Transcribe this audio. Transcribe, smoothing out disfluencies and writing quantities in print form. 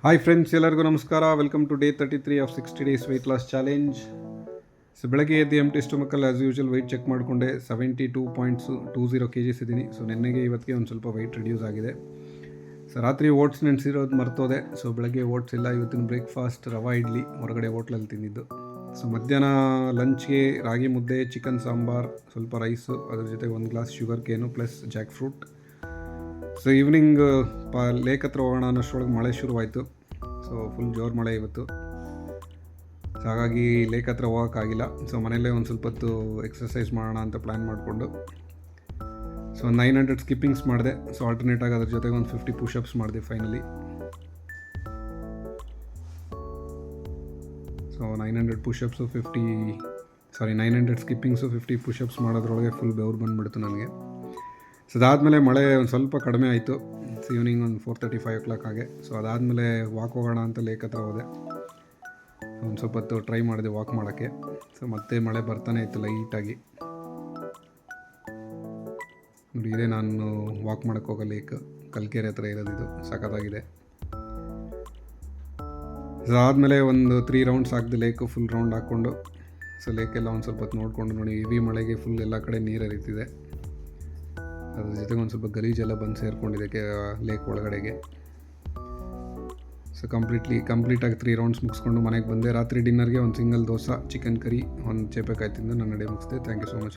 Hi friends, ಎಲ್ಲರಿಗೂ ನಮಸ್ಕಾರ. Welcome to day 33 of 60 days weight loss challenge. So ಬೆಳಗ್ಗೆ ಎದ್ದು ಎಂಟಿ ಸ್ಟೊಮಕಲ್ಲಿ ಆ್ಯಸ್ ಯೂಶುವಲ್ ವೆಯ್ಟ್ ಚೆಕ್ ಮಾಡಿಕೊಂಡೆ. 72.20 kgs ಇದ್ದೀನಿ. ಸೊ ನಿನ್ನೆಗೆ ಇವತ್ತಿಗೆ ಒಂದು ಸ್ವಲ್ಪ ವೆಯ್ಟ್ ರಿಡ್ಯೂಸ್ ಆಗಿದೆ. ಸೊ ರಾತ್ರಿ ಓಟ್ಸ್ ನೆನೆಸಿರೋದು ಮರ್ತೋದೆ. ಸೊ ಬೆಳಗ್ಗೆ ಓಟ್ಸ್ ಇಲ್ಲ. ಇವತ್ತಿನ ಬ್ರೇಕ್ಫಾಸ್ಟ್ ರವಾ ಇಡ್ಲಿ ಹೊರಗಡೆ ಹೋಟ್ಲಲ್ಲಿ ತಿಂದಿದ್ದು. ಸೊ ಮಧ್ಯಾಹ್ನ ಲಂಚ್ಗೆ ರಾಗಿ ಮುದ್ದೆ, ಚಿಕನ್ ಸಾಂಬಾರ್, ಸ್ವಲ್ಪ ರೈಸು, ಅದ್ರ ಜೊತೆಗೆ ಒಂದು glass sugar cane plus jackfruit. So evening lake ಹತ್ರ ಹೋಗೋಣ ಅನ್ನೋಷ್ಟರೊಳಗೆ ಮಳೆ ಶುರುವಾಯಿತು. ಸೊ ಫುಲ್ ಜೋರು ಮಳೆ ಇವತ್ತು. ಸೊ ಹಾಗಾಗಿ ಲೇಕ್ ಹತ್ರ ಹೋಗೋಕ್ಕಾಗಿಲ್ಲ. ಸೊ ಮನೆಯಲ್ಲೇ ಒಂದು ಸ್ವಲ್ಪ ಹೊತ್ತು ಎಕ್ಸಸೈಸ್ ಮಾಡೋಣ ಅಂತ ಪ್ಲ್ಯಾನ್ ಮಾಡಿಕೊಂಡು ಸೊ 900 ಸ್ಕಿಪ್ಪಿಂಗ್ಸ್ ಮಾಡಿದೆ. ಸೊ ಆಲ್ಟರ್ನೇಟಾಗಿ ಅದ್ರ ಜೊತೆಗೆ ಒಂದು 50 ಪುಷಪ್ಸ್ ಮಾಡಿದೆ ಫೈನಲಿ. ಸೊ 900 ಪುಷಪ್ಸು 900 ಸ್ಕಿಪ್ಪಿಂಗ್ಸು 50 ಪುಷಪ್ಸ್ ಮಾಡೋದ್ರೊಳಗೆ ಫುಲ್ ಬೆವ್ರು ಬಂದುಬಿಡ್ತು ನನಗೆ. ಸೊ ಅದಾದಮೇಲೆ ಮಳೆ ಒಂದು ಸ್ವಲ್ಪ ಕಡಿಮೆ ಆಯಿತು. ಸೊ ಈವ್ನಿಂಗ್ ಒಂದು 4:35 o'clock ಹಾಗೆ. ಸೊ ಅದಾದಮೇಲೆ ವಾಕ್ ಹೋಗೋಣ ಅಂತ ಲೇಕ್ ಹತ್ರ ಹೋದೆ. ಒಂದು ಸ್ವಲ್ಪ ಹೊತ್ತು ಟ್ರೈ ಮಾಡಿದೆ ವಾಕ್ ಮಾಡೋಕ್ಕೆ. ಸೊ ಮತ್ತೆ ಮಳೆ ಬರ್ತಾನೆ ಇತ್ತು ಲೈಟಾಗಿ. ನೋಡಿ, ಇದೇ ನಾನು ವಾಕ್ ಮಾಡೋಕ್ಕೆ ಹೋಗೋ ಲೇಕ್, ಕಲ್ಕೆರೆ ಹತ್ರ ಇರೋದಿದು. ಸಖತ್ತಾಗಿದೆ. ಅದಾದಮೇಲೆ ಒಂದು 3 ರೌಂಡ್ಸ್ ಹಾಕಿದೆ ಲೇಕು, ಫುಲ್ ರೌಂಡ್ ಹಾಕ್ಕೊಂಡು. ಸೊ ಲೇಕೆಲ್ಲ ಒಂದು ಸ್ವಲ್ಪ ಹೊತ್ತು ನೋಡಿಕೊಂಡು, ನೋಡಿ ಹೆವಿ ಮಳೆಗೆ ಫುಲ್ ಎಲ್ಲ ಕಡೆ ನೀರು ಹರಿತಿದೆ. ಅದ್ರ ಜೊತೆಗೆ ಒಂದು ಸ್ವಲ್ಪ ಗಲೀಜೆಲ್ಲ ಬಂದು ಸೇರಿಕೊಂಡಿದೆ ಲೇಕ್ ಒಳಗಡೆಗೆ. ಸೊ ಕಂಪ್ಲೀಟಾಗಿ 3 ರೌಂಡ್ಸ್ ಮುಗಿಸ್ಕೊಂಡು ಮನೆಗೆ ಬಂದೆ. ರಾತ್ರಿ ಡಿನ್ನರ್ಗೆ ಒಂದು ಸಿಂಗಲ್ ದೋಸೆ, ಚಿಕನ್ ಕರಿ, ಒಂದು ಚೇಪೆಕಾಯಿ ತಿಂದು ನನ್ನ ಡೇ ಮುಗಿಸಿದೆ. Thank you so much.